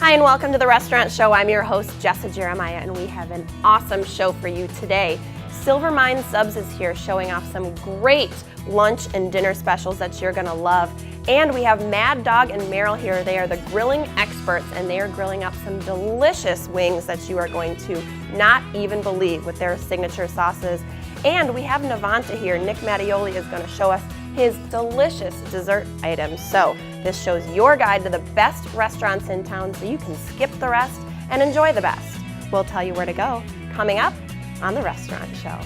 Hi and welcome to the Restaurant Show. I'm your host, Jessa Jeremiah, and we have an awesome show for you today. Silver Mine Subs is here showing off some great lunch and dinner specials that you're gonna love. And we have Mad Dog and Merrill here. They are the grilling experts, and they are grilling up some delicious wings that you are going to not even believe with their signature sauces. And we have Navanta here. Nick Mattioli is gonna show us his delicious dessert items. So this shows your guide to the best restaurants in town so you can skip the rest and enjoy the best. We'll tell you where to go coming up on the Restaurant Show.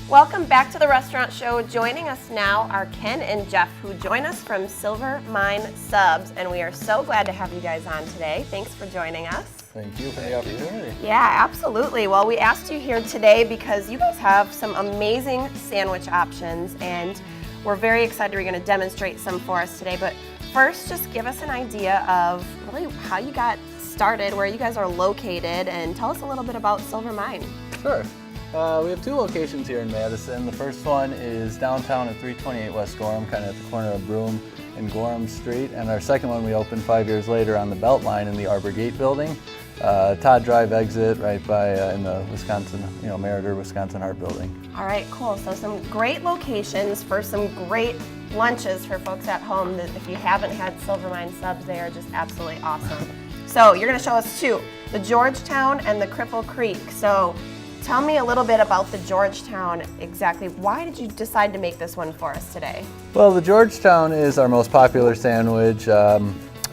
Welcome back to the Restaurant Show. Joining us now are Ken and Jeff, who join us from Silver Mine Subs, and we are so glad to have you guys on today. Thanks for joining us. Thank you for the opportunity. Yeah, absolutely. Well, we asked you here today because you guys have some amazing sandwich options, and we're very excited you're going to demonstrate some for us today. But first, just give us an idea of really how you got started, where you guys are located, and tell us a little bit about Silver Mine. Sure. We have two locations here in Madison. The first one is downtown at 328 West Gorham, kind of at the corner of Broome and Gorham Street. And our second one we opened 5 years later on the Beltline in the Arbor Gate building. Todd Drive exit right by in the Wisconsin, Meriter, Wisconsin Art Building. All right, cool. So some great locations for some great lunches for folks at home. That if you haven't had Silver Mine Subs, they are just absolutely awesome. So you're going to show us two, the Georgetown and the Cripple Creek. So tell me a little bit about the Georgetown exactly. Why did you decide to make this one for us today? Well, the Georgetown is our most popular sandwich.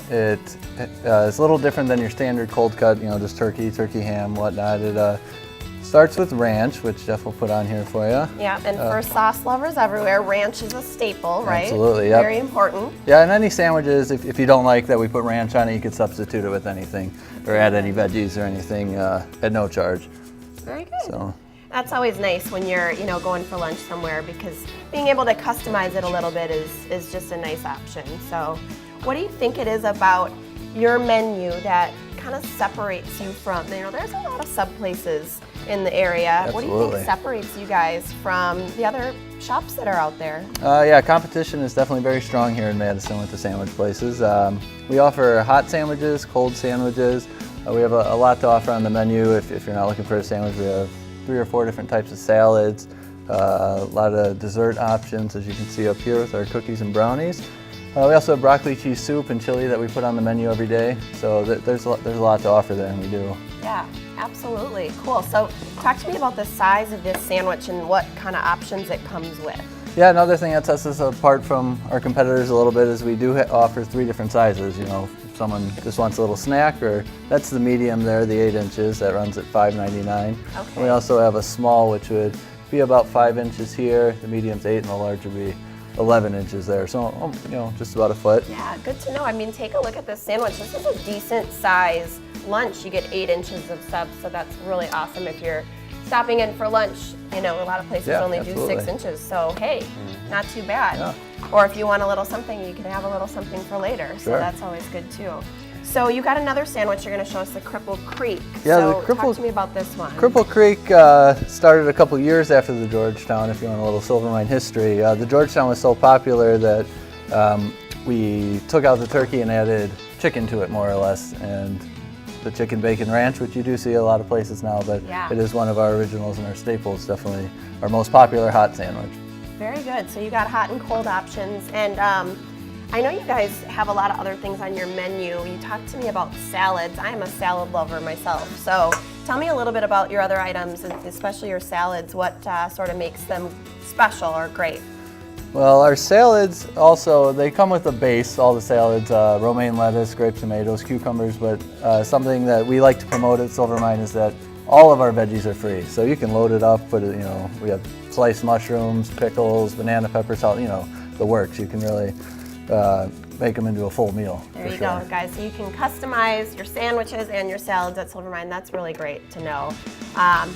It is a little different than your standard cold cut, just turkey ham, whatnot. It starts with ranch, which Jeff will put on here for you. Yeah, and for sauce lovers everywhere, ranch is a staple, right? Absolutely, yep. Very important. Yeah, and any sandwiches, if you don't like that we put ranch on it, you could substitute it with anything or add any veggies or anything at no charge. Very good. So that's always nice when you're, going for lunch somewhere, because being able to customize it a little bit is just a nice option. So what do you think it is about your menu that kind of separates you from, there's a lot of sub places in the area. Absolutely. What do you think separates you guys from the other shops that are out there? Yeah, competition is definitely very strong here in Madison with the sandwich places. We offer hot sandwiches, cold sandwiches. We have a lot to offer on the menu. If you're not looking for a sandwich, we have 3 or 4 different types of salads, a lot of dessert options, as you can see up here with our cookies and brownies. We also have broccoli cheese soup and chili that we put on the menu every day. So there's a lot to offer there, and we do. Yeah, absolutely. Cool. So talk to me about the size of this sandwich and what kind of options it comes with. Yeah, another thing that sets us apart from our competitors a little bit is we do offer 3 different sizes. If someone just wants a little snack, or that's the medium there, the 8 inches, that runs at $5.99. Okay. And we also have a small, which would be about 5 inches here. The medium's 8, and the large would be 11 inches there. So, just about a foot. Yeah, good to know. Take a look at this sandwich. This is a decent size lunch. You get 8 inches of subs, so that's really awesome if you're stopping in for lunch. A lot of places only absolutely. do 6 inches, so hey, not too bad. Yeah. Or if you want a little something, you can have a little something for later, so Sure. that's always good too. So you got another sandwich you're going to show us, the Cripple Creek. Yeah, so the talk to me about this one. Cripple Creek started a couple years after the Georgetown, if you want a little Silver Mine history. The Georgetown was so popular that we took out the turkey and added chicken to it, more or less, and the chicken bacon ranch, which you do see a lot of places now, but Yeah. It is one of our originals and our staples, definitely our most popular hot sandwich. Very good. So you got hot and cold options, and I know you guys have a lot of other things on your menu. You talked to me about salads. I am a salad lover myself, so tell me a little bit about your other items, and especially your salads. What sort of makes them special or great? Well, our salads also, they come with a base, all the salads, romaine lettuce, grape tomatoes, cucumbers, but something that we like to promote at Silver Mine is that all of our veggies are free. So you can load it up, put it, we have sliced mushrooms, pickles, banana pepper salad, the works. You can really make them into a full meal. There you go, guys. So you can customize your sandwiches and your salads at Silver Mine. That's really great to know.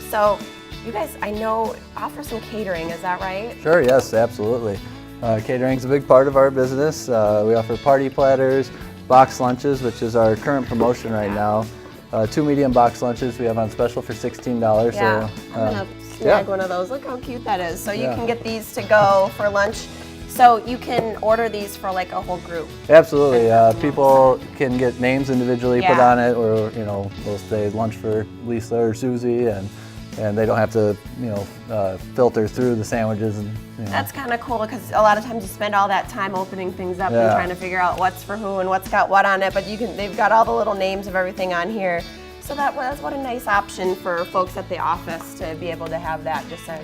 So you guys, I know, offer some catering, is that right? Sure, yes, absolutely. Catering's a big part of our business. We offer party platters, box lunches, which is our current promotion right now. 2 medium box lunches we have on special for $16. Yeah, so, I'm gonna snag one of those. Look how cute that is. So you can get these to go for lunch. So you can order these for like a whole group. Absolutely. People can get names individually put on it, or we'll say lunch for Lisa or Susie, and they don't have to filter through the sandwiches. And that's kind of cool, because a lot of times you spend all that time opening things up and trying to figure out what's for who and what's got what on it. But they've got all the little names of everything on here. So that's what a nice option for folks at the office to be able to have that, just a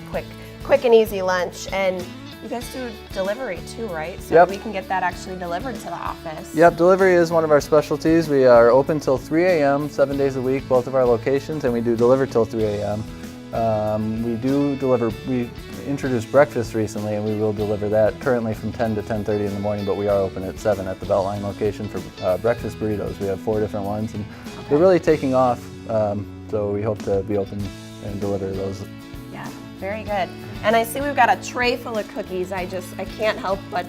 quick and easy lunch. And you guys do delivery too, right? So we can get that actually delivered to the office. Yep, delivery is one of our specialties. We are open till 3 a.m. 7 days a week, both of our locations, and we do deliver till 3 a.m. We introduced breakfast recently, and we will deliver that currently from 10 to 10:30 in the morning, but we are open at 7 at the Beltline location for breakfast burritos. We have 4 different ones, and they're really taking off, so we hope to be open and deliver those. Yeah, very good. And I see we've got a tray full of cookies. I can't help but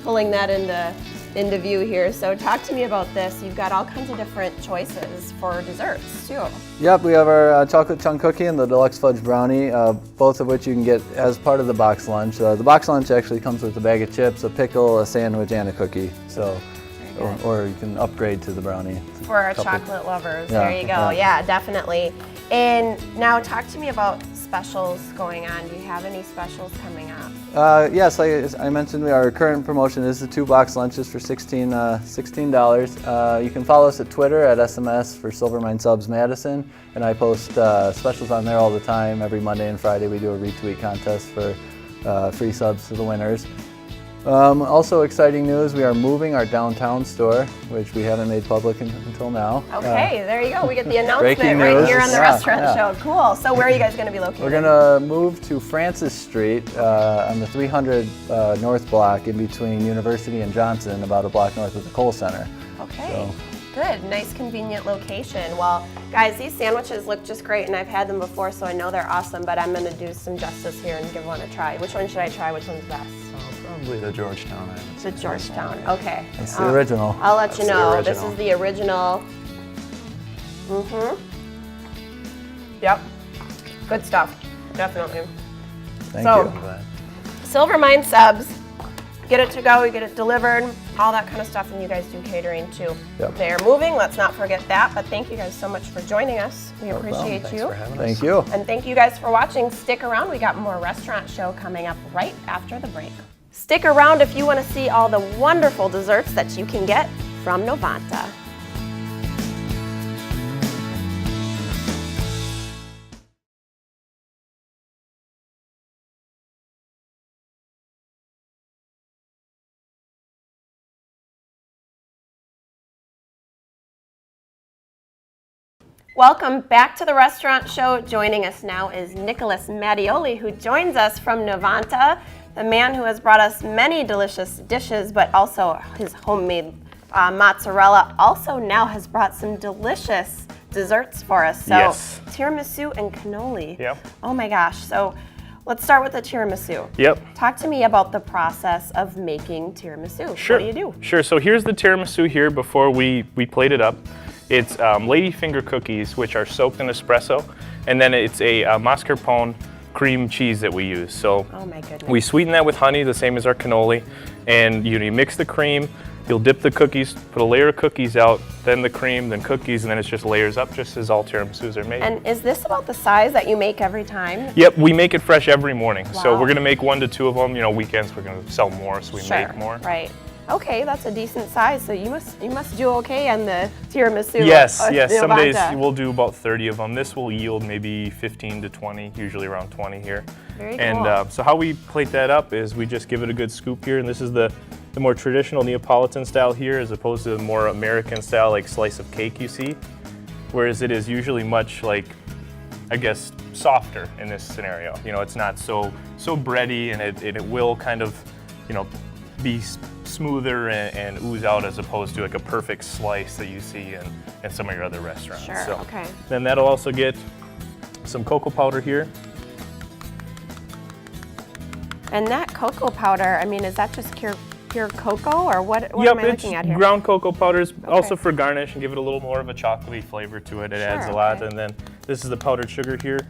pulling that into view here. So talk to me about this. You've got all kinds of different choices for desserts too. Yep, we have our chocolate chunk cookie and the deluxe fudge brownie, both of which you can get as part of the box lunch. The box lunch actually comes with a bag of chips, a pickle, a sandwich, and a cookie. So, or you can upgrade to the brownie. For our chocolate lovers, there you go. Yeah, definitely. And now talk to me about specials going on. Do you have any specials coming up? Yes, like I mentioned, our current promotion is the 2 box lunches for $16. You can follow us at Twitter at SMS for Silvermine Subs Madison, and I post specials on there all the time. Every Monday and Friday we do a retweet contest for free subs to the winners. Also exciting news, we are moving our downtown store, which we haven't made public until now. Okay, there you go. We get the announcement Breaking right news. here on the restaurant show. Cool. So where are you guys going to be located? We're going to move to Francis Street on the 300 North block in between University and Johnson, about a block north of the Kohl Center. Okay. So. Good, nice convenient location. Well, guys, these sandwiches look just great, and I've had them before, so I know they're awesome, but I'm gonna do some justice here and give one a try. Which one should I try? Which one's best? Probably the Georgetown. The Georgetown, okay. That's the original. I'll let you know. This is the original. Yep. Good stuff, definitely. Thank you. Silvermine Subs. Get it to go, you get it delivered, all that kind of stuff, and you guys do catering too. Yep. They're moving, let's not forget that, but thank you guys so much for joining us. We appreciate you. Thanks for having us. Thank you. And thank you guys for watching. Stick around, we got more restaurant show coming up right after the break. Stick around if you want to see all the wonderful desserts that you can get from Novanta. Welcome back to the restaurant show. Joining us now is Nicholas Mattioli, who joins us from Novanta, the man who has brought us many delicious dishes, but also his homemade mozzarella. Also now has brought some delicious desserts for us. So Yes. Tiramisu and cannoli. Yep. Oh my gosh. So let's start with the tiramisu. Yep. Talk to me about the process of making tiramisu. Sure. What do you do? Sure. So here's the tiramisu here before we plate it up. It's ladyfinger cookies, which are soaked in espresso, and then it's a mascarpone cream cheese that we use. So Oh my goodness. we sweeten that with honey, the same as our cannoli, and you mix the cream. You'll dip the cookies, put a layer of cookies out, then the cream, then cookies, and then it's just layers up, just as all tiramisus are made. And is this about the size that you make every time? Yep, we make it fresh every morning. So Wow. we're gonna make 1 to 2 of them. Weekends we're gonna sell more, so we make more. Right. Okay, that's a decent size. So you must do okay on the tiramisu. Yes, of some days Novanta. we'll do about 30 of them. This will yield maybe 15 to 20, usually around 20 here. Very And cool. so how we plate that up is we just give it a good scoop here, and this is the more traditional Neapolitan style here, as opposed to the more American style, like slice of cake you see. Whereas it is usually much like, I guess, softer in this scenario. It's not so bready, and it will kind of, be smoother and ooze out, as opposed to like a perfect slice that you see in some of your other restaurants. Sure, So okay. then that'll also get some cocoa powder here. And that cocoa powder, I mean, is that just pure cocoa, or what Yep, am I looking at here? Ground cocoa powders, also Okay. for garnish and give it a little more of a chocolatey flavor to it. It adds a Sure, lot. okay. And then this is the powdered sugar here.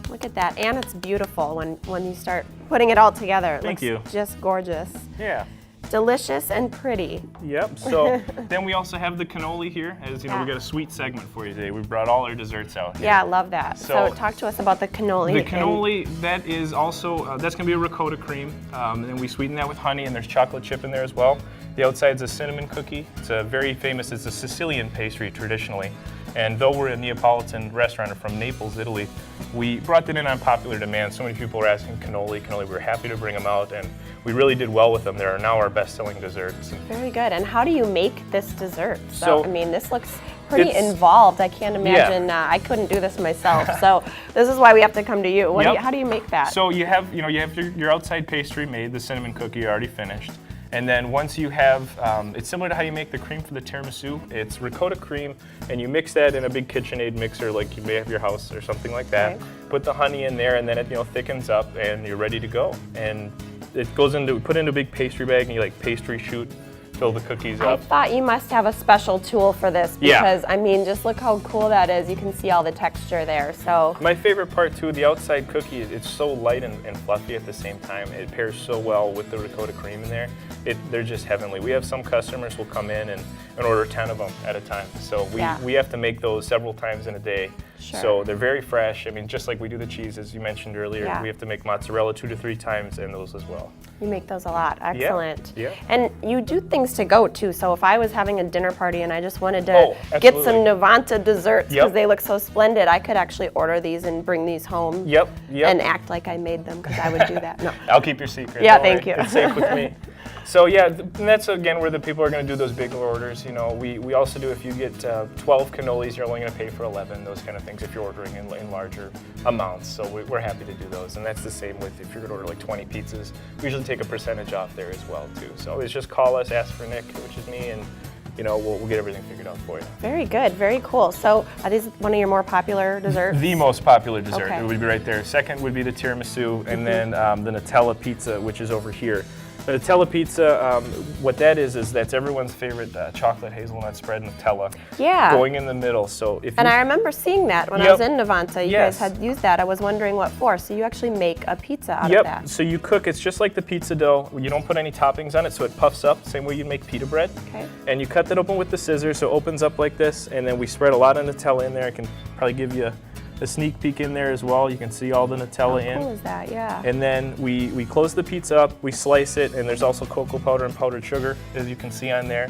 Look at that, and it's beautiful when you start putting it all together. It Thank looks you. just gorgeous. Yeah. Delicious and pretty. Yep. So then we also have the cannoli here. As you know, Yeah. we got a sweet segment for you today. We brought all our desserts out here. Yeah, I love that. So So- talk to us about the cannoli. The and- cannoli, that is also, that's gonna be a ricotta cream. And then we sweeten that with honey, and there's chocolate chip in there as well. The outside's a cinnamon cookie. It's a very famous, it's a Sicilian pastry traditionally. And though we're a Neapolitan restaurant from Naples, Italy, we brought that in on popular demand. So many people were asking cannoli. We were happy to bring them out, and we really did well with them. They are now our best-selling desserts. Very good. And how do you make this dessert? So, I mean, this looks pretty it's- involved. I can't imagine. I couldn't do this myself. So this is why we have to come to you. Yep. How do you make that? So you have your outside pastry made, the cinnamon cookie already finished. And then once you have, it's similar to how you make the cream for the tiramisu. It's ricotta cream, and you mix that in a big KitchenAid mixer like you may have your house or something like that. Okay. Put the honey in there, and then it thickens up, and you're ready to go. And it goes put into a big pastry bag, and you pastry shoot, fill the cookies I up. thought you must have a special tool for this Yeah. because, I mean, just look how cool that is. You can see all the texture there. So My favorite part too, the outside cookie, it's so light and fluffy at the same time. It pairs so well with the ricotta cream in there. They're just heavenly. We have some customers who will come in and order 10 of them at a time. So Yeah. we have to make those several times in a day. Sure. So they're very fresh. I mean, just like we do the cheese, as you mentioned earlier, Yeah. we have to make mozzarella 2 to 3 times and those as well. you make those a lot. Excellent. yeah. And you do things to go too. So if I was having a dinner party and I just wanted to Oh, get some absolutely. Novanta desserts because Yep. they look so splendid, I could actually order these and bring these home. Yep. And act like I made them because I would do that. No. I'll keep your secret. Yeah, don't thank worry. you. It's safe with me. So yeah, and that's again where the people are going to do those big orders. We also do, if you get 12 cannolis, you're only going to pay for 11. Those kind of things if you're ordering in larger amounts. So we're happy to do those, and that's the same with if you're going to order 20 pizzas. We usually take a percentage off there as well too. So it's just call us, ask for Nick, which is me, and we'll get everything figured out for you. Very good. Very cool. So are these one of your more popular desserts? The most popular dessert, Okay. it would be right there. Second would be the tiramisu, and then the Nutella pizza, which is over here. The Nutella pizza, what that is that's everyone's favorite chocolate hazelnut spread Nutella. Yeah. Going in the middle. So if And you, I remember seeing that when I Yep. was in Novanta. You Yes. guys had used that. I was wondering what for. So you actually make a pizza out of Yep. that. So you cook. It's just like the pizza dough. You don't put any toppings on it, so it puffs up. Same way you'd make pita bread. Okay. And you cut that open with the scissors, so it opens up like this. And then we spread a lot of Nutella in there. I can probably give you a sneak peek in there as well. You can see all the Nutella How in. cool is that? Yeah. And then we close the pizza up, we slice it, and there's also cocoa powder and powdered sugar, as you can see on there.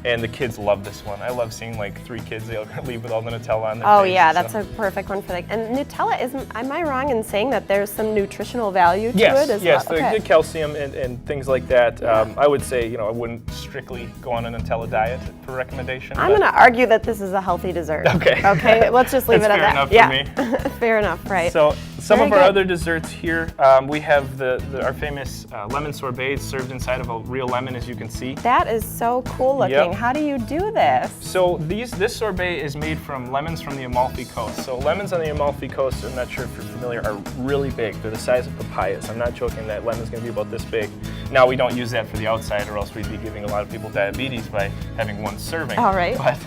And the kids love this one. I love seeing 3 kids, they'll leave with all the Nutella on their Oh face, yeah, so. that's a perfect one for that. And Nutella isn't, am I wrong in saying that there's some nutritional value to Yes, it as yes, well? the Okay. good calcium and things like that. I would say, I wouldn't strictly go on a Nutella diet for recommendation. I'm but- going to argue that this is a healthy dessert. Okay. Okay, let's just leave That's it at fair that. enough for yeah. Fair enough, right. So some Very of our good. other desserts here, we have our famous lemon sorbet served inside of a real lemon, as you can see. That is so cool looking. Yep. How do you do this? So this sorbet is made from lemons from the Amalfi Coast. So lemons on the Amalfi Coast, I'm not sure if you're familiar, are really big. They're the size of papayas. I'm not joking, that lemon's gonna be about this big. Now we don't use that for the outside, or else we'd be giving a lot of people diabetes by having one serving. All right. But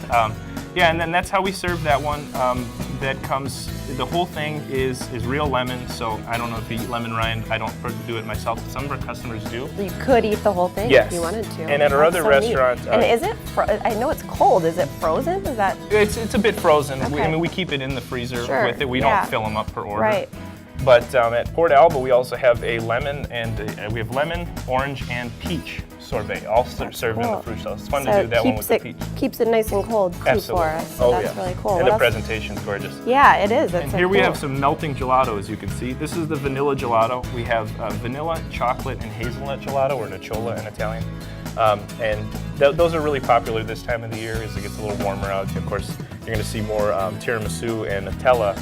yeah, and then that's how we serve that one. That comes, the whole thing is real lemon. So I don't know if you eat lemon rind. I don't do it myself, but some of our customers do. You could eat the whole thing Yes. if you wanted to. And at our That's other so neat. restaurant, And is it, I know it's cold. Is it frozen? Is that? It's a bit frozen. Okay. We keep it in the freezer Sure, with it. We yeah. don't fill them up per order. Right. But at Port Alba, we also have a lemon we have lemon, orange, and peach sorbet, all served in cool. the fruit sauce. It's fun So to do it that one keeps with the it peach. keeps it nice and cold too Absolutely. for us. So that's really cool. And What the else? presentation's gorgeous. Yeah, it is. It's And so here we cool. have some melting gelato, as you can see. This is the vanilla gelato. We have vanilla, chocolate, and hazelnut gelato, or nocciola in Italian. And those are really popular this time of the year as it gets a little warmer out. Of course, you're going to see more tiramisu and Nutella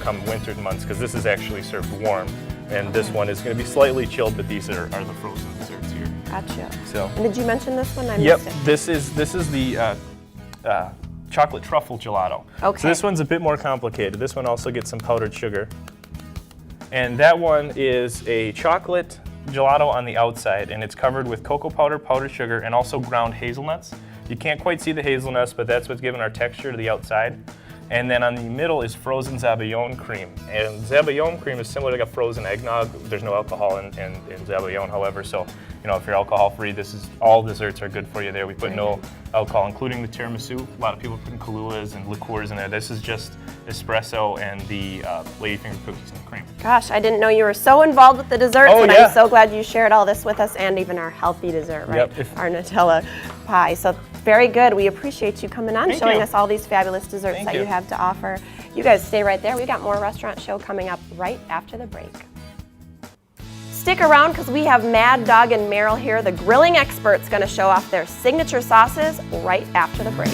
come winter months, because this is actually served warm. And this one is going to be slightly chilled, but these are the frozen desserts here. Gotcha. So. And did you mention this one? I Yep, missed it. this is the chocolate truffle gelato. Okay. So this one's a bit more complicated. This one also gets some powdered sugar. And that one is a chocolate gelato on the outside, and it's covered with cocoa powder, powdered sugar, and also ground hazelnuts. You can't quite see the hazelnuts, but that's what's giving our texture to the outside. And then on the middle is frozen Zabaione cream. And Zabaione cream is similar to like a frozen eggnog. There's no alcohol in Zabaione, however, so if you're alcohol free, all desserts are good for you there. We put no alcohol, including the tiramisu. A lot of people put Kahluas and liqueurs in there. This is just espresso and the ladyfinger cookies and cream. Gosh, I didn't know you were so involved with the desserts, and yeah. I'm so glad you shared all this with us, and even our healthy dessert, right? Yep. Our Nutella pie. So very good. We appreciate you coming on, showing us all these fabulous desserts that you have to offer. You guys stay right there. We got more Restaurant Show coming up right after the break. Stick around because we have Mad Dog and Merrill here, the grilling experts, going to show off their signature sauces right after the break.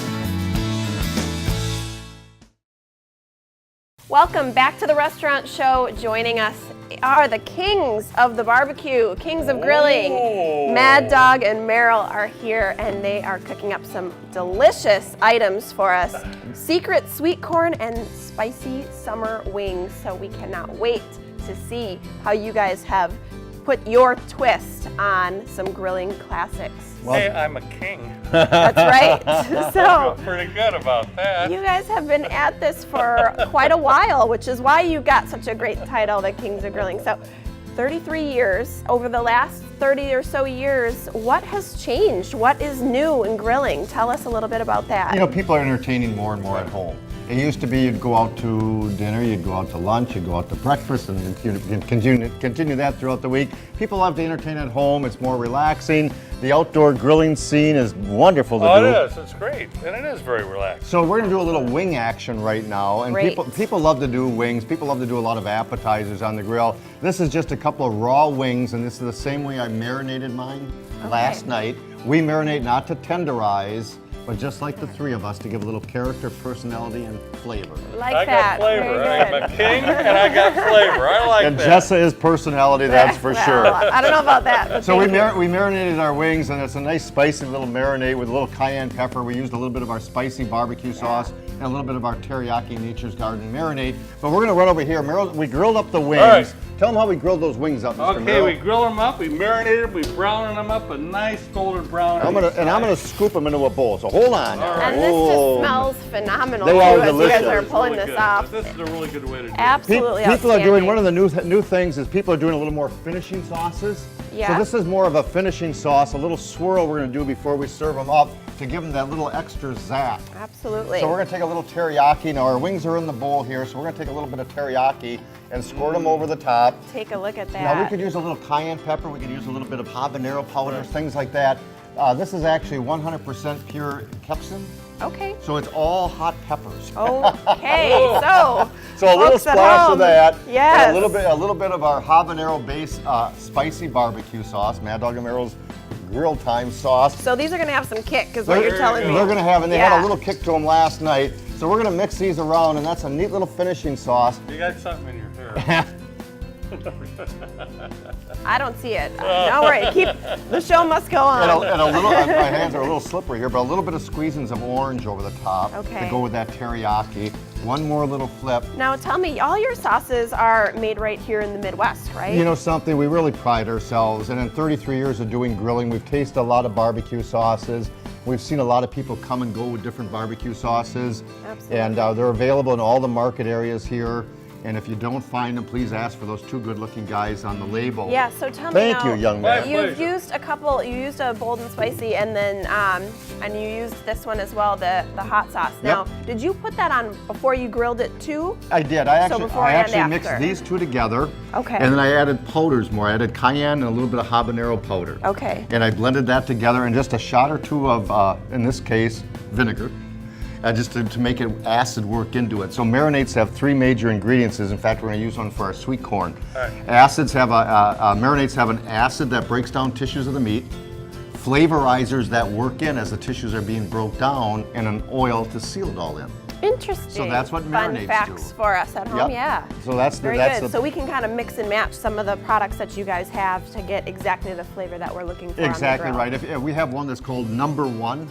Welcome back to the Restaurant Show. Joining us are the kings of the barbecue, kings of grilling. Mad Dog and Merrill are here, and they are cooking up some delicious items for us. Secret sweet corn and spicy summer wings. So we cannot wait to see how you guys have put your twist on some grilling classics. Well, hey, I'm a king. That's right. So I feel pretty good about that. you guys have been at this for quite a while, which is why you got such a great title, the Kings of Grilling. So 33 years, over the last 30 or so years, what has changed? What is new in grilling? Tell us a little bit about that. People are entertaining more and more at home. It used to be you'd go out to dinner, you'd go out to lunch, you'd go out to breakfast, and you continue that throughout the week. People love to entertain at home. It's more relaxing. The outdoor grilling scene is wonderful to do. Oh, it is. It's great. And it is very relaxing. So we're going to do a little wing action right now. And people love to do wings. People love to do a lot of appetizers on the grill. This is just a couple of raw wings, and this is the same way I marinated mine last night. We marinate not to tenderize, but just like the three of us, to give a little character, personality, and flavor. I got flavor. I'm a king, and I got flavor. I like And that. Jessa is personality, that's for sure. I don't know about that. But So we marinated our wings, and it's a nice spicy little marinade with a little cayenne pepper. We used a little bit of our spicy barbecue sauce and a little bit of our teriyaki Nature's Garden marinade. But we're going to run over here. Merrill, we grilled up the wings. All right. Tell them how we grilled those wings up, Mr. Merrill. Okay, we grill them up, we marinate them, we brown them up, a nice golden brown. I'm gonna scoop them into a bowl. So hold on. And this just smells phenomenal They too, are as you guys are delicious. pulling Really this good. off. This is a really good way to do it. Absolutely People are doing, outstanding. one of the new things is people are doing a little more finishing sauces. Yeah. So this is more of a finishing sauce, a little swirl we're going to do before we serve them up to give them that little extra zap. Absolutely. So we're going to take a little teriyaki. Now our wings are in the bowl here, so we're going to take a little bit of teriyaki and squirt them over the top. Take a look at that. Now we could use a little cayenne pepper, we could use a little bit of habanero powders, things like that. This is actually 100% pure capsaicin. Okay. So it's all hot peppers. Okay. So a little folks at splash home, of that. Yes. And a little bit of our habanero-based spicy barbecue sauce, Mad Dog and Merrill's Grill Time sauce. So these are going to have some kick, is what you're telling me. They're going to have, and they had Yeah. a little kick to them last night. So we're going to mix these around, and that's a neat little finishing sauce. You got something in your hair. I don't see it. Don't worry. The show must go on. And a little, my hands are a little slippery here, but a little bit of squeezings of orange over the top Okay. to go with that teriyaki. One more little flip. Now tell me, all your sauces are made right here in the Midwest, right? You know something, we really pride ourselves, and in 33 years of doing grilling, we've tasted a lot of barbecue sauces. We've seen a lot of people come and go with different barbecue sauces. Absolutely. And they're available in all the market areas here. And if you don't find them, please ask for those two good-looking guys on the label. Yeah, so tell me Thank now, you, young man. You've used you used a bold and spicy, and then and you used this one as well, the hot sauce. Now, did you put that on before you grilled it too? I did. I before actually and mixed after. these two together. Okay. And then I added powders more. I added cayenne and a little bit of habanero powder. Okay. And I blended that together, and just a shot or two of, in this case, vinegar. Just to make it acid work into it. So marinades have three major ingredients. In fact, we're going to use one for our sweet corn. Marinades have an acid that breaks down tissues of the meat, flavorizers that work in as the tissues are being broke down, and an oil to seal it all in. Interesting. So that's what marinades Fun facts do. for us at home, Yep. yeah. So that's Very that's good. the, So we can kind of mix and match some of the products that you guys have to get exactly the flavor that we're looking for exactly on the grill. right. If we have one that's called Number One,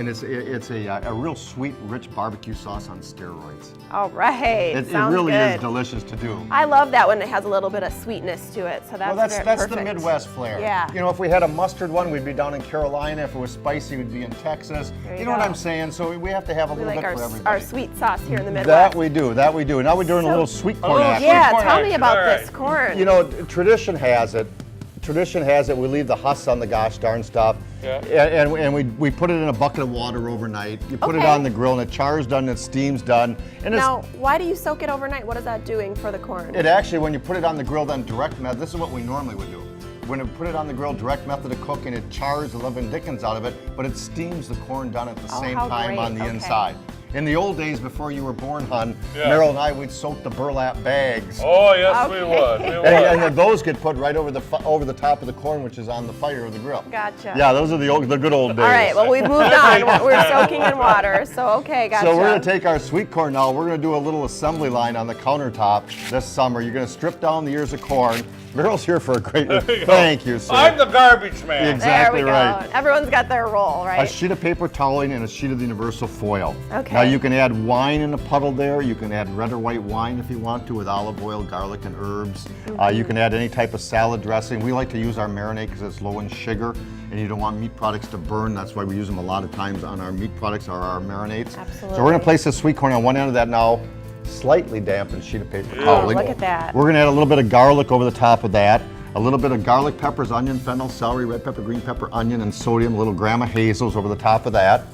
and it's a real sweet, rich barbecue sauce on steroids. All right. It Sounds really good. is delicious to do. I love that when it has a little bit of sweetness to it. So that's Well, very that's the perfect. Midwest flair. Yeah. You know, if we had a mustard one, we'd be down in Carolina. If it was spicy, we'd be in Texas. There you You know what go. I'm saying? So we have to have a We little like bit for our everybody. sweet sauce here in the Midwest. That we do, that we do. Now we're doing a So- little sweet corn action. Yeah, corn tell me action. about All this right. corn. You know, tradition has it. Tradition has it. We leave the husks on the gosh darn stuff, Yeah. and we put it in a bucket of water overnight. You put it Okay. on the grill, and the char's done, and the steam's done, and it's, Now, why do you soak it overnight? What is that doing for the corn? it actually, when you put it on the grill, then direct method. This is what we normally would do. When you put it on the grill, direct method of cooking, it chars the living dickens out of it, but it steams the corn done at the same how time great. on the Okay. inside. In the old days, before you were born, hon, Yeah. Merrill and I, we'd soak the burlap bags. Oh, yes, we Okay. would. We would. And then those get put right over the top of the corn, which is on the fire of the grill. Gotcha. Yeah, those are the good old days. All right, well, we've moved on. We're soaking in water, so okay, gotcha. So we're going to take our sweet corn now. We're going to do a little assembly line on the countertop this summer. You're going to strip down the ears of corn. Merrill's here for a great. Thank you, sir. I'm the garbage man. Exactly There we right. go. Everyone's got their role, A right? sheet of paper toweling and a sheet of the universal foil. Okay. Now you can add wine in a puddle there. You can add red or white wine if you want to with olive oil, garlic, and herbs. You can add any type of salad dressing. We like to use our marinade because it's low in sugar and you don't want meat products to burn. That's why we use them a lot of times on our meat products or our marinades. Absolutely. So we're going to place the sweet corn on one end of that now, slightly dampened sheet of paper toweling. look at that. We're going to add a little bit of garlic over the top of that. A little bit of garlic, peppers, onion, fennel, celery, red pepper, green pepper, onion, and sodium. A little gram of hazels over the top of that.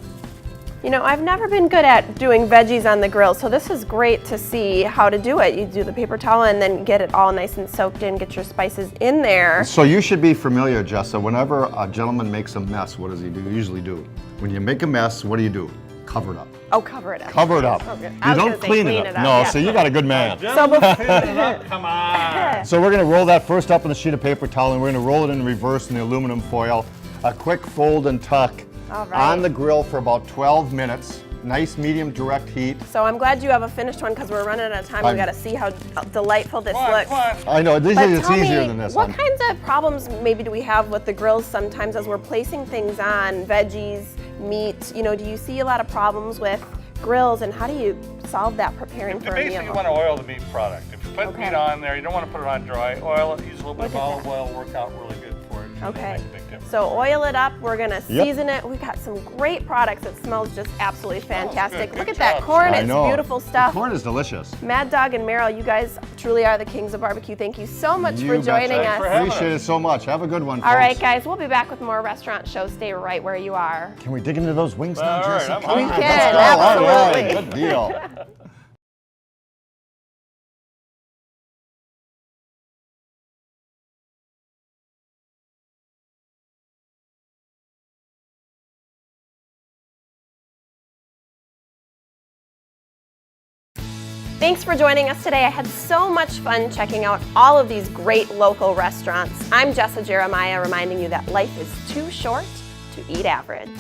You know, I've never been good at doing veggies on the grill, so this is great to see how to do it. You do the paper towel and then get it all nice and soaked in, get your spices in there. So you should be familiar, Jessa. Whenever a gentleman makes a mess, what does he usually do? When you make a mess, what do? Cover it up. Oh, cover it up. Cover it up. Okay. You I was don't gonna say clean it up. No, yeah. so you got a good man. So before, Come on. So we're going to roll that first up in a sheet of paper towel, and we're going to roll it in reverse in the aluminum foil. A quick fold and tuck All right. on the grill for about 12 minutes. Nice medium direct heat. so I'm glad you have a finished one because we're running out of time. We I'm- got to see how delightful this Come on, looks. come on. I know, But it's tell easier me, than this what one. kinds of problems maybe do we have with the grills sometimes as we're placing things on, veggies, meat? You know, do you see a lot of problems with grills, and how do you solve that preparing You for a basically meal? want to oil the meat product. If you put Okay. meat on there, you don't want to put it on dry. Oil it, use a little bit Look of at olive that. oil, work out really good for it. It'll Okay, make a big difference. so oil it up. We're gonna Yep. season it. We've got some great products. It smells just absolutely fantastic. good. Look Good at that job. corn. I It's know. beautiful stuff. The corn is delicious. Mad Dog and Merrill, you guys truly are the kings of barbecue. Thank you so much You for betcha. joining Thanks us. for having Appreciate it so much. Have a good one, folks. All right, guys, we'll be back with more restaurant shows. Stay right where you are. Can we dig into those wings now, All right, Jessica? I'm hungry. We Let's can, go. All right, absolutely. good deal. Thanks for joining us today. I had so much fun checking out all of these great local restaurants. I'm Jessa Jeremiah, reminding you that life is too short to eat average.